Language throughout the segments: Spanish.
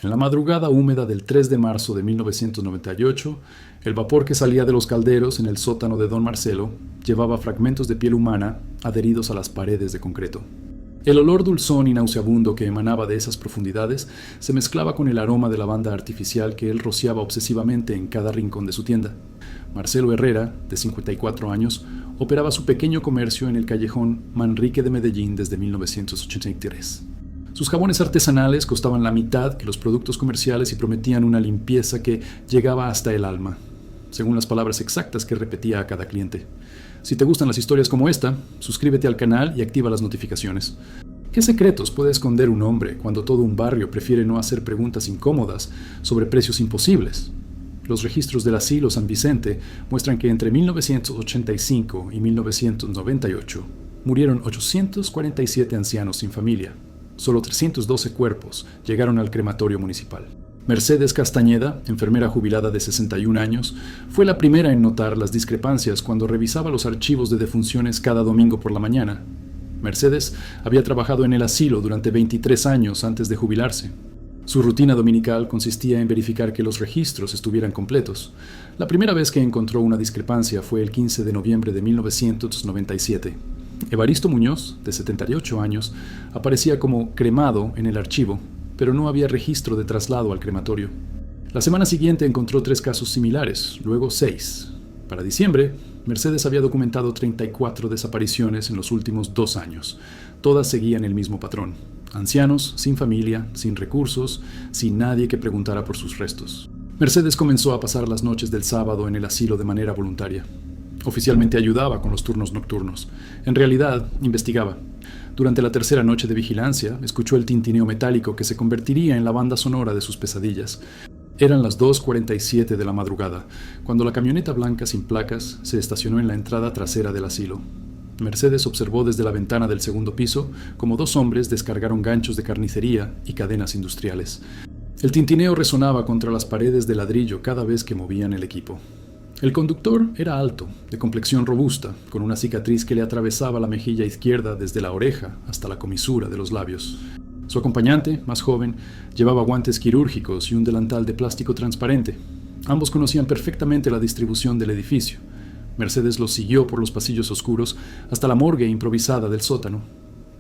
En la madrugada húmeda del 3 de marzo de 1998, el vapor que salía de los calderos en el sótano de don Marcelo llevaba fragmentos de piel humana adheridos a las paredes de concreto. El olor dulzón y nauseabundo que emanaba de esas profundidades se mezclaba con el aroma de lavanda artificial que él rociaba obsesivamente en cada rincón de su tienda. Marcelo Herrera, de 54 años, operaba su pequeño comercio en el callejón Manrique de Medellín desde 1983. Sus jabones artesanales costaban la mitad que los productos comerciales y prometían una limpieza que llegaba hasta el alma, según las palabras exactas que repetía a cada cliente. Si te gustan las historias como esta, suscríbete al canal y activa las notificaciones. ¿Qué secretos puede esconder un hombre cuando todo un barrio prefiere no hacer preguntas incómodas sobre precios imposibles? Los registros del asilo San Vicente muestran que entre 1985 y 1998 murieron 847 ancianos sin familia. Solo 312 cuerpos llegaron al crematorio municipal. Mercedes Castañeda, enfermera jubilada de 61 años, fue la primera en notar las discrepancias cuando revisaba los archivos de defunciones cada domingo por la mañana. Mercedes había trabajado en el asilo durante 23 años antes de jubilarse. Su rutina dominical consistía en verificar que los registros estuvieran completos. La primera vez que encontró una discrepancia fue el 15 de noviembre de 1997. Evaristo Muñoz, de 78 años, aparecía como cremado en el archivo, pero no había registro de traslado al crematorio. La semana siguiente encontró 3 casos similares, luego 6. Para diciembre, Mercedes había documentado 34 desapariciones en los últimos 2 años. Todas seguían el mismo patrón. Ancianos, sin familia, sin recursos, sin nadie que preguntara por sus restos. Mercedes comenzó a pasar las noches del sábado en el asilo de manera voluntaria. Oficialmente ayudaba con los turnos nocturnos. En realidad, investigaba. Durante la tercera noche de vigilancia, escuchó el tintineo metálico que se convertiría en la banda sonora de sus pesadillas. Eran las 2:47 de la madrugada, cuando la camioneta blanca sin placas se estacionó en la entrada trasera del asilo. Mercedes observó desde la ventana del segundo piso cómo 2 hombres descargaron ganchos de carnicería y cadenas industriales. El tintineo resonaba contra las paredes de ladrillo cada vez que movían el equipo. El conductor era alto, de complexión robusta, con una cicatriz que le atravesaba la mejilla izquierda desde la oreja hasta la comisura de los labios. Su acompañante, más joven, llevaba guantes quirúrgicos y un delantal de plástico transparente. Ambos conocían perfectamente la distribución del edificio. Mercedes los siguió por los pasillos oscuros hasta la morgue improvisada del sótano.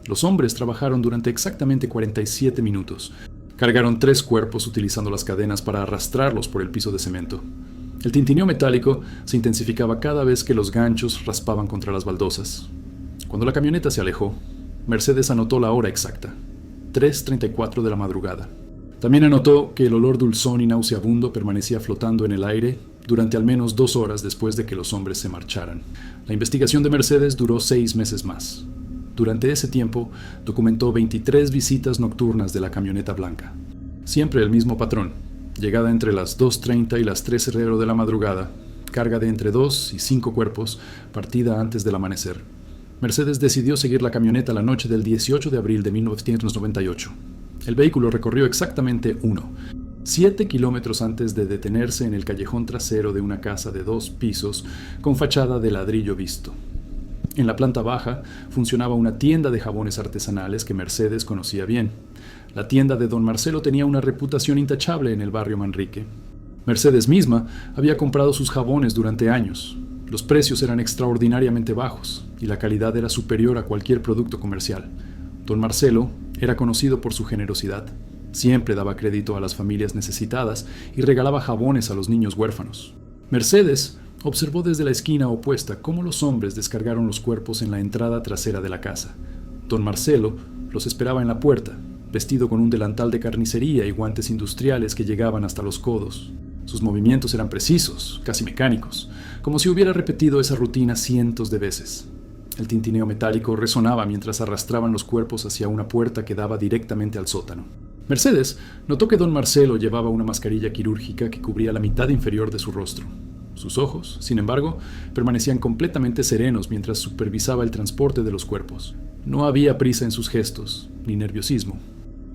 Los hombres trabajaron durante exactamente 47 minutos. Cargaron 3 cuerpos utilizando las cadenas para arrastrarlos por el piso de cemento. El tintineo metálico se intensificaba cada vez que los ganchos raspaban contra las baldosas. Cuando la camioneta se alejó, Mercedes anotó la hora exacta, 3:34 de la madrugada. También anotó que el olor dulzón y nauseabundo permanecía flotando en el aire durante al menos 2 horas después de que los hombres se marcharan. La investigación de Mercedes duró 6 meses más. Durante ese tiempo, documentó 23 visitas nocturnas de la camioneta blanca. Siempre el mismo patrón. Llegada entre las 2:30 y las 3:00 de la madrugada, carga de entre 2 y 5 cuerpos, partida antes del amanecer. Mercedes decidió seguir la camioneta la noche del 18 de abril de 1998. El vehículo recorrió exactamente 7 kilómetros antes de detenerse en el callejón trasero de una casa de 2 pisos con fachada de ladrillo visto. En la planta baja funcionaba una tienda de jabones artesanales que Mercedes conocía bien. La tienda de don Marcelo tenía una reputación intachable en el barrio Manrique. Mercedes misma había comprado sus jabones durante años. Los precios eran extraordinariamente bajos y la calidad era superior a cualquier producto comercial. Don Marcelo era conocido por su generosidad. Siempre daba crédito a las familias necesitadas y regalaba jabones a los niños huérfanos. Mercedes observó desde la esquina opuesta cómo los hombres descargaron los cuerpos en la entrada trasera de la casa. Don Marcelo los esperaba en la puerta, vestido con un delantal de carnicería y guantes industriales que llegaban hasta los codos. Sus movimientos eran precisos, casi mecánicos, como si hubiera repetido esa rutina cientos de veces. El tintineo metálico resonaba mientras arrastraban los cuerpos hacia una puerta que daba directamente al sótano. Mercedes notó que don Marcelo llevaba una mascarilla quirúrgica que cubría la mitad inferior de su rostro. Sus ojos, sin embargo, permanecían completamente serenos mientras supervisaba el transporte de los cuerpos. No había prisa en sus gestos, ni nerviosismo.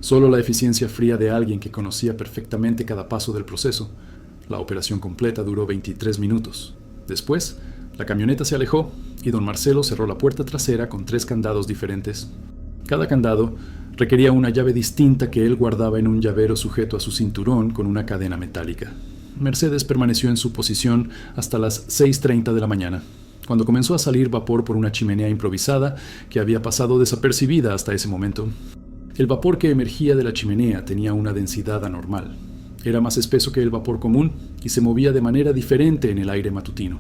Solo la eficiencia fría de alguien que conocía perfectamente cada paso del proceso. La operación completa duró 23 minutos. Después, la camioneta se alejó y don Marcelo cerró la puerta trasera con 3 candados diferentes. Cada candado Requería una llave distinta que él guardaba en un llavero sujeto a su cinturón con una cadena metálica. Mercedes permaneció en su posición hasta las 6:30 de la mañana, cuando comenzó a salir vapor por una chimenea improvisada que había pasado desapercibida hasta ese momento. El vapor que emergía de la chimenea tenía una densidad anormal. Era más espeso que el vapor común y se movía de manera diferente en el aire matutino.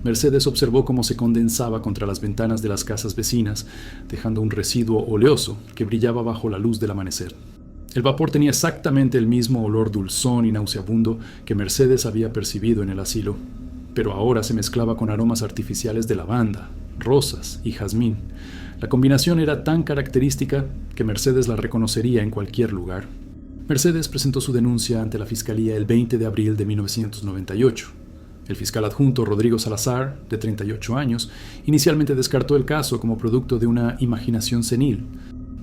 Mercedes observó cómo se condensaba contra las ventanas de las casas vecinas, dejando un residuo oleoso que brillaba bajo la luz del amanecer. El vapor tenía exactamente el mismo olor dulzón y nauseabundo que Mercedes había percibido en el asilo, pero ahora se mezclaba con aromas artificiales de lavanda, rosas y jazmín. La combinación era tan característica que Mercedes la reconocería en cualquier lugar. Mercedes presentó su denuncia ante la Fiscalía el 20 de abril de 1998. El fiscal adjunto Rodrigo Salazar, de 38 años, inicialmente descartó el caso como producto de una imaginación senil.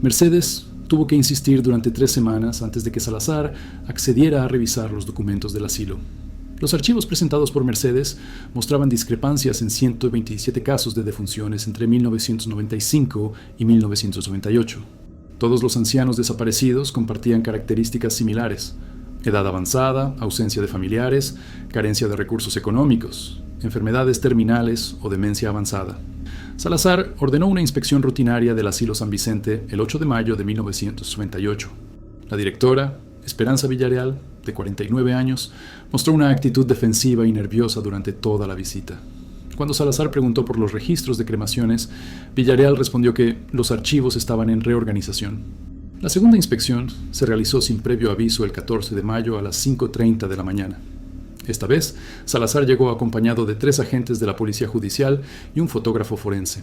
Mercedes tuvo que insistir durante 3 semanas antes de que Salazar accediera a revisar los documentos del asilo. Los archivos presentados por Mercedes mostraban discrepancias en 127 casos de defunciones entre 1995 y 1998. Todos los ancianos desaparecidos compartían características similares: edad avanzada, ausencia de familiares, carencia de recursos económicos, enfermedades terminales o demencia avanzada. Salazar ordenó una inspección rutinaria del asilo San Vicente el 8 de mayo de 1998. La directora, Esperanza Villarreal, de 49 años, mostró una actitud defensiva y nerviosa durante toda la visita. Cuando Salazar preguntó por los registros de cremaciones, Villarreal respondió que los archivos estaban en reorganización. La segunda inspección se realizó sin previo aviso el 14 de mayo a las 5:30 de la mañana. Esta vez, Salazar llegó acompañado de 3 agentes de la Policía Judicial y un fotógrafo forense.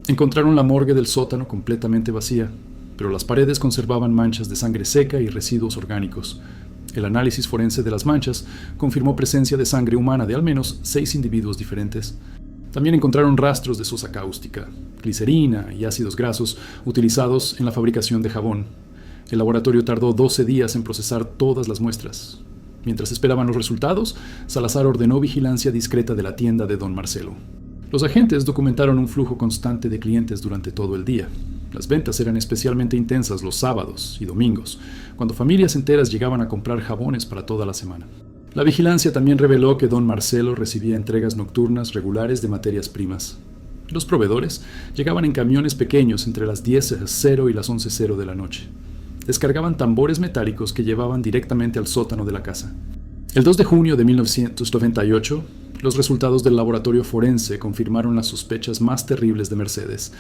Encontraron la morgue del sótano completamente vacía, pero las paredes conservaban manchas de sangre seca y residuos orgánicos. El análisis forense de las manchas confirmó presencia de sangre humana de al menos 6 individuos diferentes. También encontraron rastros de sosa cáustica, glicerina y ácidos grasos utilizados en la fabricación de jabón. El laboratorio tardó 12 días en procesar todas las muestras. Mientras esperaban los resultados, Salazar ordenó vigilancia discreta de la tienda de don Marcelo. Los agentes documentaron un flujo constante de clientes durante todo el día. Las ventas eran especialmente intensas los sábados y domingos, cuando familias enteras llegaban a comprar jabones para toda la semana. La vigilancia también reveló que don Marcelo recibía entregas nocturnas regulares de materias primas. Los proveedores llegaban en camiones pequeños entre las 10:00 y las 11:00 de la noche. Descargaban tambores metálicos que llevaban directamente al sótano de la casa. El 2 de junio de 1998, los resultados del laboratorio forense confirmaron las sospechas más terribles de Mercedes.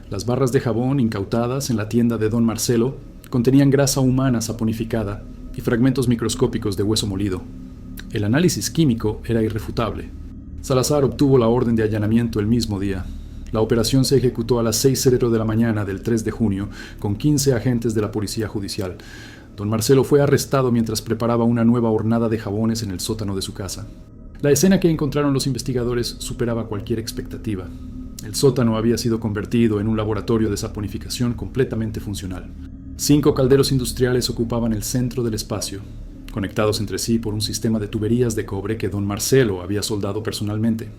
Las barras de jabón incautadas en la tienda de don Marcelo contenían grasa humana saponificada y fragmentos microscópicos de hueso molido. El análisis químico era irrefutable. Salazar obtuvo la orden de allanamiento el mismo día. La operación se ejecutó a las 6:00 de la mañana del 3 de junio con 15 agentes de la Policía Judicial. Don Marcelo fue arrestado mientras preparaba una nueva hornada de jabones en el sótano de su casa. La escena que encontraron los investigadores superaba cualquier expectativa. El sótano había sido convertido en un laboratorio de saponificación completamente funcional. 5 calderos industriales ocupaban el centro del espacio, conectados entre sí por un sistema de tuberías de cobre que don Marcelo había soldado personalmente.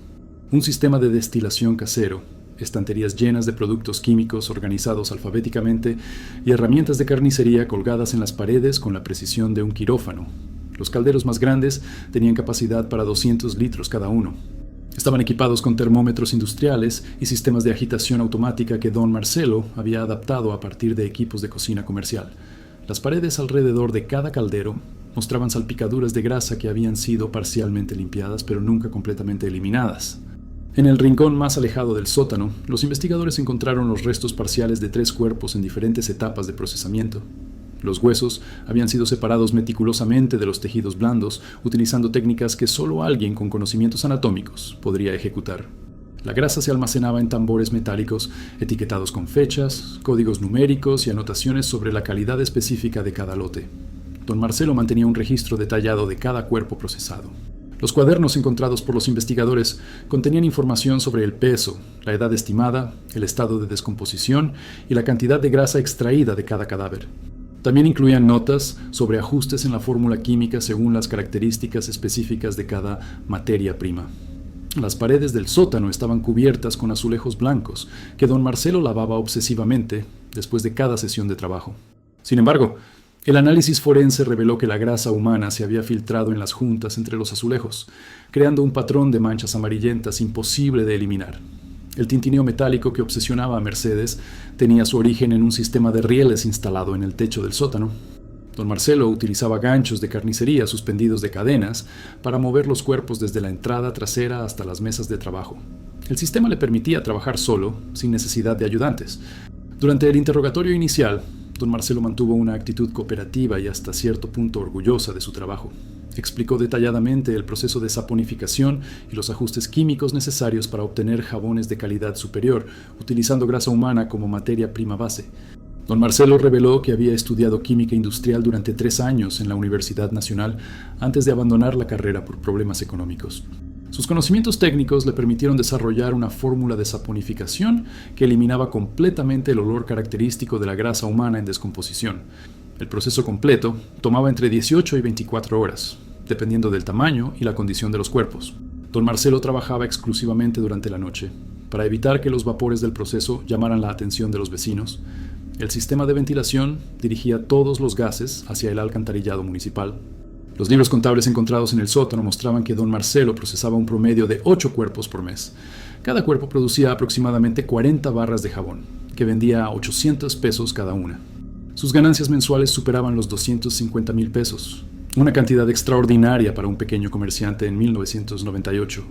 Un sistema de destilación casero, estanterías llenas de productos químicos organizados alfabéticamente y herramientas de carnicería colgadas en las paredes con la precisión de un quirófano. Los calderos más grandes tenían capacidad para 200 litros cada uno. Estaban equipados con termómetros industriales y sistemas de agitación automática que don Marcelo había adaptado a partir de equipos de cocina comercial. Las paredes alrededor de cada caldero mostraban salpicaduras de grasa que habían sido parcialmente limpiadas pero nunca completamente eliminadas. En el rincón más alejado del sótano, los investigadores encontraron los restos parciales de 3 cuerpos en diferentes etapas de procesamiento. Los huesos habían sido separados meticulosamente de los tejidos blandos, utilizando técnicas que solo alguien con conocimientos anatómicos podría ejecutar. La grasa se almacenaba en tambores metálicos etiquetados con fechas, códigos numéricos y anotaciones sobre la calidad específica de cada lote. Don Marcelo mantenía un registro detallado de cada cuerpo procesado. Los cuadernos encontrados por los investigadores contenían información sobre el peso, la edad estimada, el estado de descomposición y la cantidad de grasa extraída de cada cadáver. También incluían notas sobre ajustes en la fórmula química según las características específicas de cada materia prima. Las paredes del sótano estaban cubiertas con azulejos blancos que don Marcelo lavaba obsesivamente después de cada sesión de trabajo. Sin embargo, el análisis forense reveló que la grasa humana se había filtrado en las juntas entre los azulejos, creando un patrón de manchas amarillentas imposible de eliminar. El tintineo metálico que obsesionaba a Mercedes tenía su origen en un sistema de rieles instalado en el techo del sótano. Don Marcelo utilizaba ganchos de carnicería suspendidos de cadenas para mover los cuerpos desde la entrada trasera hasta las mesas de trabajo. El sistema le permitía trabajar solo, sin necesidad de ayudantes. Durante el interrogatorio inicial, don Marcelo mantuvo una actitud cooperativa y hasta cierto punto orgullosa de su trabajo. Explicó detalladamente el proceso de saponificación y los ajustes químicos necesarios para obtener jabones de calidad superior, utilizando grasa humana como materia prima base. Don Marcelo reveló que había estudiado química industrial durante 3 años en la Universidad Nacional antes de abandonar la carrera por problemas económicos. Sus conocimientos técnicos le permitieron desarrollar una fórmula de saponificación que eliminaba completamente el olor característico de la grasa humana en descomposición. El proceso completo tomaba entre 18 y 24 horas, dependiendo del tamaño y la condición de los cuerpos. Don Marcelo trabajaba exclusivamente durante la noche, para evitar que los vapores del proceso llamaran la atención de los vecinos. El sistema de ventilación dirigía todos los gases hacia el alcantarillado municipal. Los libros contables encontrados en el sótano mostraban que don Marcelo procesaba un promedio de 8 cuerpos por mes. Cada cuerpo producía aproximadamente 40 barras de jabón, que vendía a 800 pesos cada una. Sus ganancias mensuales superaban los 250,000 pesos, una cantidad extraordinaria para un pequeño comerciante en 1998.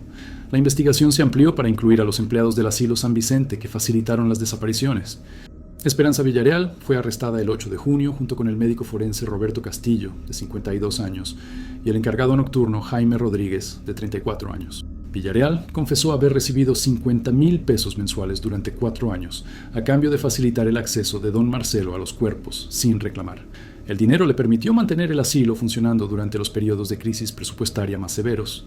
La investigación se amplió para incluir a los empleados del asilo San Vicente que facilitaron las desapariciones. Esperanza Villarreal fue arrestada el 8 de junio junto con el médico forense Roberto Castillo, de 52 años, y el encargado nocturno Jaime Rodríguez, de 34 años. Villarreal confesó haber recibido 50,000 pesos mensuales durante 4 años, a cambio de facilitar el acceso de don Marcelo a los cuerpos, sin reclamar. El dinero le permitió mantener el asilo funcionando durante los periodos de crisis presupuestaria más severos.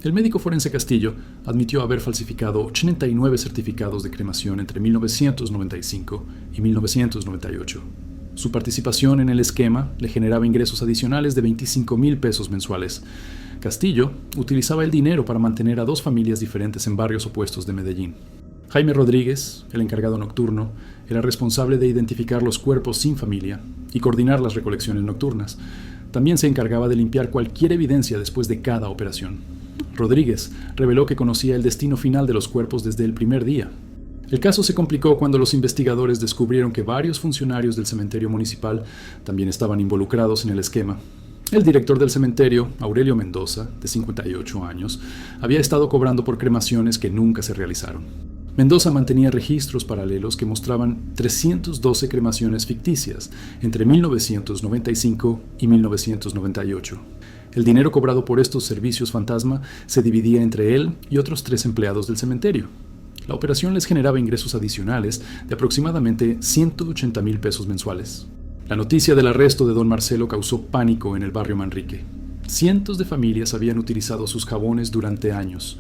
El médico forense Castillo admitió haber falsificado 89 certificados de cremación entre 1995 y 1998. Su participación en el esquema le generaba ingresos adicionales de 25,000 pesos mensuales. Castillo utilizaba el dinero para mantener a 2 familias diferentes en barrios opuestos de Medellín. Jaime Rodríguez, el encargado nocturno, era responsable de identificar los cuerpos sin familia y coordinar las recolecciones nocturnas. También se encargaba de limpiar cualquier evidencia después de cada operación. Rodríguez reveló que conocía el destino final de los cuerpos desde el primer día. El caso se complicó cuando los investigadores descubrieron que varios funcionarios del cementerio municipal también estaban involucrados en el esquema. El director del cementerio, Aurelio Mendoza, de 58 años, había estado cobrando por cremaciones que nunca se realizaron. Mendoza mantenía registros paralelos que mostraban 312 cremaciones ficticias entre 1995 y 1998. El dinero cobrado por estos servicios fantasma se dividía entre él y otros 3 empleados del cementerio. La operación les generaba ingresos adicionales de aproximadamente 180,000 pesos mensuales. La noticia del arresto de don Marcelo causó pánico en el barrio Manrique. Cientos de familias habían utilizado sus jabones durante años.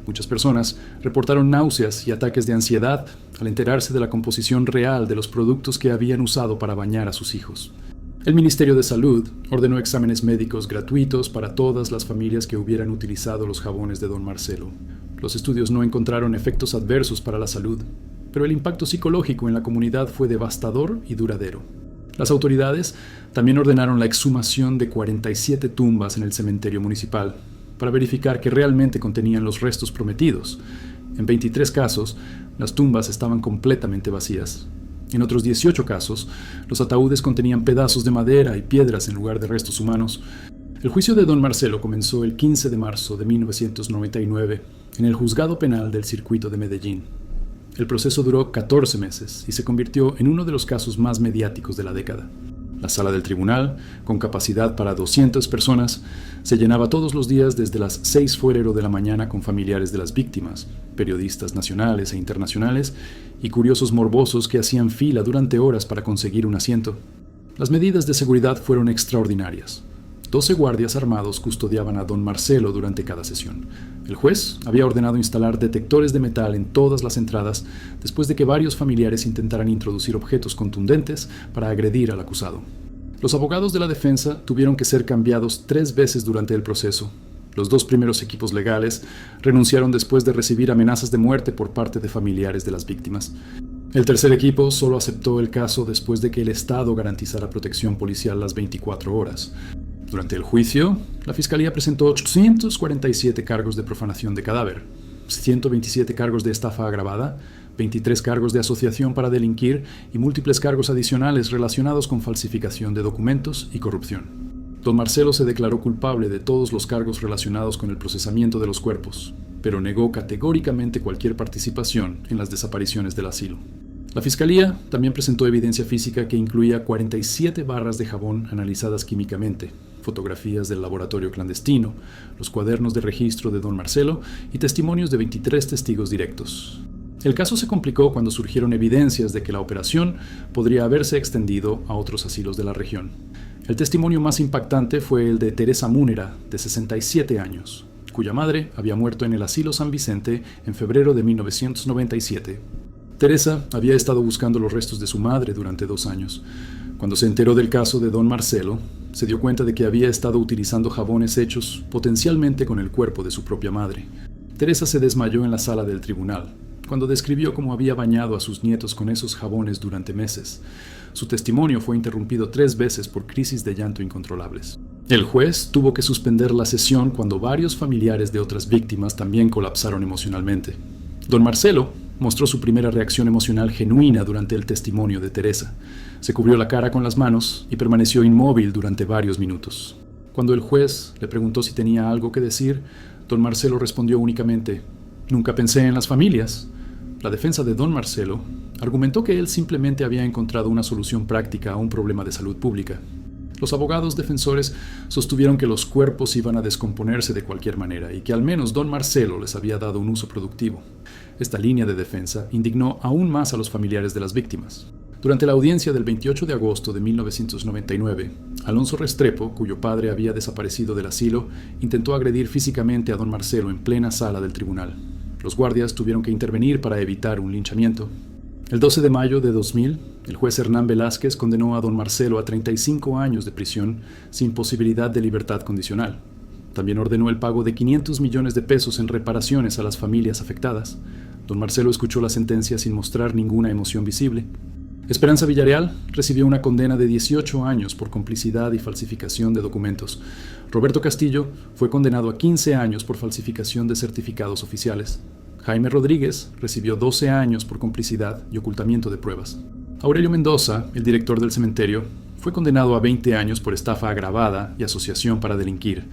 Muchas personas reportaron náuseas y ataques de ansiedad al enterarse de la composición real de los productos que habían usado para bañar a sus hijos. El Ministerio de Salud ordenó exámenes médicos gratuitos para todas las familias que hubieran utilizado los jabones de don Marcelo. Los estudios no encontraron efectos adversos para la salud, pero el impacto psicológico en la comunidad fue devastador y duradero. Las autoridades también ordenaron la exhumación de 47 tumbas en el cementerio municipal para verificar que realmente contenían los restos prometidos. En 23 casos, las tumbas estaban completamente vacías. En otros 18 casos, los ataúdes contenían pedazos de madera y piedras en lugar de restos humanos. El juicio de don Marcelo comenzó el 15 de marzo de 1999 en el Juzgado Penal del Circuito de Medellín. El proceso duró 14 meses y se convirtió en uno de los casos más mediáticos de la década. La sala del tribunal, con capacidad para 200 personas, se llenaba todos los días desde las 6:00 de la mañana con familiares de las víctimas, periodistas nacionales e internacionales y curiosos morbosos que hacían fila durante horas para conseguir un asiento. Las medidas de seguridad fueron extraordinarias. 12 guardias armados custodiaban a don Marcelo durante cada sesión. El juez había ordenado instalar detectores de metal en todas las entradas después de que varios familiares intentaran introducir objetos contundentes para agredir al acusado. Los abogados de la defensa tuvieron que ser cambiados 3 veces durante el proceso. Los 2 primeros equipos legales renunciaron después de recibir amenazas de muerte por parte de familiares de las víctimas. El tercer equipo solo aceptó el caso después de que el Estado garantizara protección policial las 24 horas. Durante el juicio, la Fiscalía presentó 847 cargos de profanación de cadáver, 127 cargos de estafa agravada, 23 cargos de asociación para delinquir y múltiples cargos adicionales relacionados con falsificación de documentos y corrupción. Don Marcelo se declaró culpable de todos los cargos relacionados con el procesamiento de los cuerpos, pero negó categóricamente cualquier participación en las desapariciones del asilo. La Fiscalía también presentó evidencia física que incluía 47 barras de jabón analizadas químicamente, fotografías del laboratorio clandestino, los cuadernos de registro de don Marcelo y testimonios de 23 testigos directos. El caso se complicó cuando surgieron evidencias de que la operación podría haberse extendido a otros asilos de la región. El testimonio más impactante fue el de Teresa Múnera, de 67 años, cuya madre había muerto en el asilo San Vicente en febrero de 1997. Teresa había estado buscando los restos de su madre durante 2 años. Cuando se enteró del caso de don Marcelo, se dio cuenta de que había estado utilizando jabones hechos potencialmente con el cuerpo de su propia madre. Teresa se desmayó en la sala del tribunal, cuando describió cómo había bañado a sus nietos con esos jabones durante meses. Su testimonio fue interrumpido 3 veces por crisis de llanto incontrolables. El juez tuvo que suspender la sesión cuando varios familiares de otras víctimas también colapsaron emocionalmente. Don Marcelo mostró su primera reacción emocional genuina durante el testimonio de Teresa. Se cubrió la cara con las manos y permaneció inmóvil durante varios minutos. Cuando el juez le preguntó si tenía algo que decir, don Marcelo respondió únicamente: «Nunca pensé en las familias». La defensa de don Marcelo argumentó que él simplemente había encontrado una solución práctica a un problema de salud pública. Los abogados defensores sostuvieron que los cuerpos iban a descomponerse de cualquier manera y que al menos don Marcelo les había dado un uso productivo. Esta línea de defensa indignó aún más a los familiares de las víctimas. Durante la audiencia del 28 de agosto de 1999, Alonso Restrepo, cuyo padre había desaparecido del asilo, intentó agredir físicamente a don Marcelo en plena sala del tribunal. Los guardias tuvieron que intervenir para evitar un linchamiento. El 12 de mayo de 2000, el juez Hernán Velázquez condenó a don Marcelo a 35 años de prisión sin posibilidad de libertad condicional. También ordenó el pago de 500 millones de pesos en reparaciones a las familias afectadas. Don Marcelo escuchó la sentencia sin mostrar ninguna emoción visible. Esperanza Villarreal recibió una condena de 18 años por complicidad y falsificación de documentos. Roberto Castillo fue condenado a 15 años por falsificación de certificados oficiales. Jaime Rodríguez recibió 12 años por complicidad y ocultamiento de pruebas. Aurelio Mendoza, el director del cementerio, fue condenado a 20 años por estafa agravada y asociación para delinquir.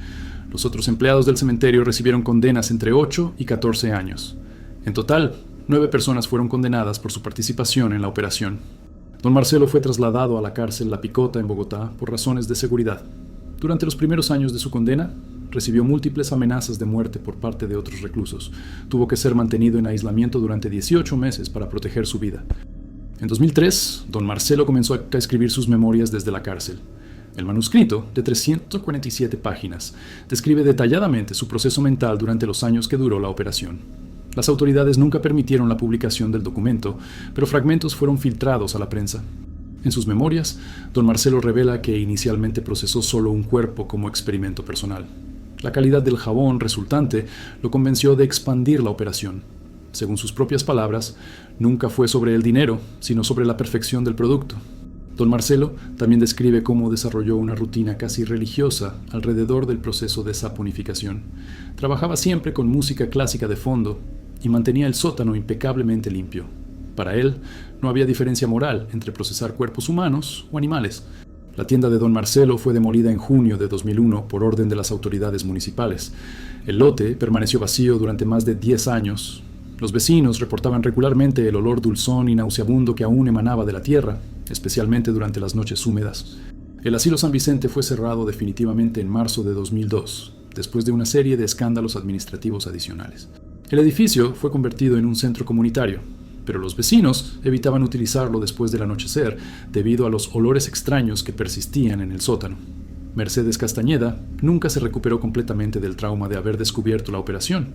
Los otros empleados del cementerio recibieron condenas entre 8 y 14 años. En total, 9 personas fueron condenadas por su participación en la operación. Don Marcelo fue trasladado a la cárcel La Picota en Bogotá por razones de seguridad. Durante los primeros años de su condena, recibió múltiples amenazas de muerte por parte de otros reclusos. Tuvo que ser mantenido en aislamiento durante 18 meses para proteger su vida. En 2003, don Marcelo comenzó a escribir sus memorias desde la cárcel. El manuscrito, de 347 páginas, describe detalladamente su proceso mental durante los años que duró la operación. Las autoridades nunca permitieron la publicación del documento, pero fragmentos fueron filtrados a la prensa. En sus memorias, don Marcelo revela que inicialmente procesó solo un cuerpo como experimento personal. La calidad del jabón resultante lo convenció de expandir la operación. Según sus propias palabras, nunca fue sobre el dinero, sino sobre la perfección del producto. Don Marcelo también describe cómo desarrolló una rutina casi religiosa alrededor del proceso de saponificación. Trabajaba siempre con música clásica de fondo y mantenía el sótano impecablemente limpio. Para él, no había diferencia moral entre procesar cuerpos humanos o animales. La tienda de don Marcelo fue demolida en junio de 2001 por orden de las autoridades municipales. El lote permaneció vacío durante más de 10 años. Los vecinos reportaban regularmente el olor dulzón y nauseabundo que aún emanaba de la tierra, especialmente durante las noches húmedas. El asilo San Vicente fue cerrado definitivamente en marzo de 2002, después de una serie de escándalos administrativos adicionales. El edificio fue convertido en un centro comunitario, pero los vecinos evitaban utilizarlo después del anochecer debido a los olores extraños que persistían en el sótano. Mercedes Castañeda nunca se recuperó completamente del trauma de haber descubierto la operación.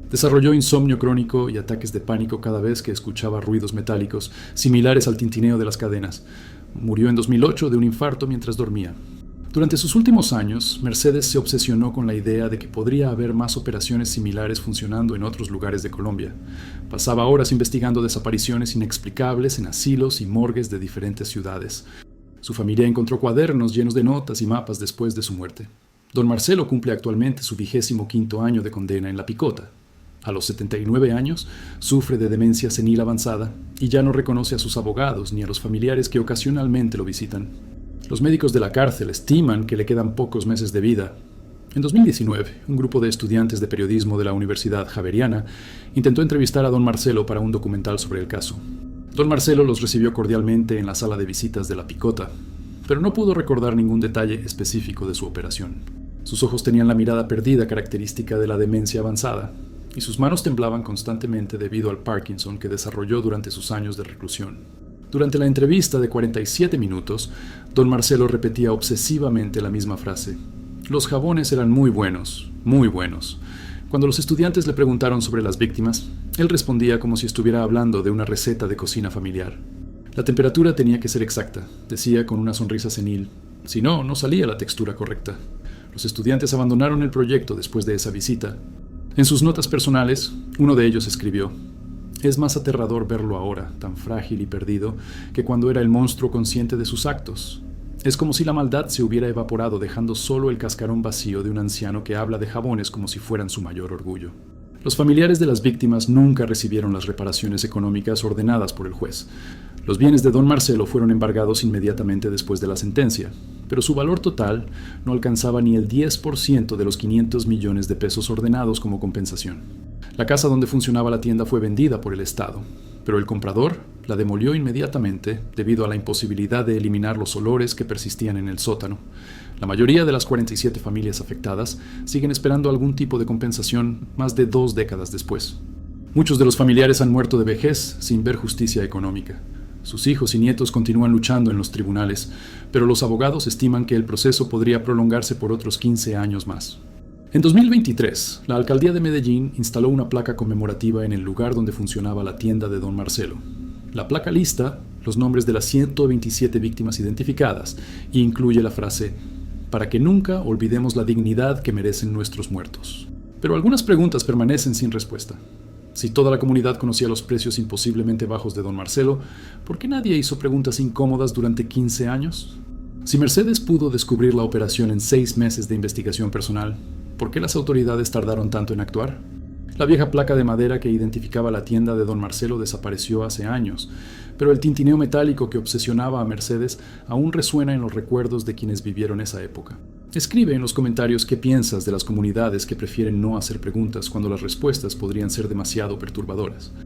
Desarrolló insomnio crónico y ataques de pánico cada vez que escuchaba ruidos metálicos, similares al tintineo de las cadenas. Murió en 2008 de un infarto mientras dormía. Durante sus últimos años, Mercedes se obsesionó con la idea de que podría haber más operaciones similares funcionando en otros lugares de Colombia. Pasaba horas investigando desapariciones inexplicables en asilos y morgues de diferentes ciudades. Su familia encontró cuadernos llenos de notas y mapas después de su muerte. Don Marcelo cumple actualmente su 25º año de condena en La Picota. A los 79 años, sufre de demencia senil avanzada y ya no reconoce a sus abogados ni a los familiares que ocasionalmente lo visitan. Los médicos de la cárcel estiman que le quedan pocos meses de vida. En 2019, un grupo de estudiantes de periodismo de la Universidad Javeriana intentó entrevistar a don Marcelo para un documental sobre el caso. Don Marcelo los recibió cordialmente en la sala de visitas de La Picota, pero no pudo recordar ningún detalle específico de su operación. Sus ojos tenían la mirada perdida característica de la demencia avanzada, y sus manos temblaban constantemente debido al Parkinson que desarrolló durante sus años de reclusión. Durante la entrevista de 47 minutos, don Marcelo repetía obsesivamente la misma frase. Los jabones eran muy buenos, muy buenos. Cuando los estudiantes le preguntaron sobre las víctimas, él respondía como si estuviera hablando de una receta de cocina familiar. La temperatura tenía que ser exacta, decía con una sonrisa senil. Si no, no salía la textura correcta. Los estudiantes abandonaron el proyecto después de esa visita. En sus notas personales, uno de ellos escribió: «Es más aterrador verlo ahora, tan frágil y perdido, que cuando era el monstruo consciente de sus actos. Es como si la maldad se hubiera evaporado dejando solo el cascarón vacío de un anciano que habla de jabones como si fueran su mayor orgullo». Los familiares de las víctimas nunca recibieron las reparaciones económicas ordenadas por el juez. Los bienes de don Marcelo fueron embargados inmediatamente después de la sentencia, pero su valor total no alcanzaba ni el 10% de los 500 millones de pesos ordenados como compensación. La casa donde funcionaba la tienda fue vendida por el Estado, pero el comprador la demolió inmediatamente debido a la imposibilidad de eliminar los olores que persistían en el sótano. La mayoría de las 47 familias afectadas siguen esperando algún tipo de compensación más de 2 décadas después. Muchos de los familiares han muerto de vejez sin ver justicia económica. Sus hijos y nietos continúan luchando en los tribunales, pero los abogados estiman que el proceso podría prolongarse por otros 15 años más. En 2023, la alcaldía de Medellín instaló una placa conmemorativa en el lugar donde funcionaba la tienda de don Marcelo. La placa lista los nombres de las 127 víctimas identificadas e incluye la frase: «Para que nunca olvidemos la dignidad que merecen nuestros muertos». Pero algunas preguntas permanecen sin respuesta. Si toda la comunidad conocía los precios imposiblemente bajos de don Marcelo, ¿por qué nadie hizo preguntas incómodas durante 15 años? Si Mercedes pudo descubrir la operación en 6 meses de investigación personal, ¿por qué las autoridades tardaron tanto en actuar? La vieja placa de madera que identificaba la tienda de don Marcelo desapareció hace años, pero el tintineo metálico que obsesionaba a Mercedes aún resuena en los recuerdos de quienes vivieron esa época. Escribe en los comentarios qué piensas de las comunidades que prefieren no hacer preguntas cuando las respuestas podrían ser demasiado perturbadoras.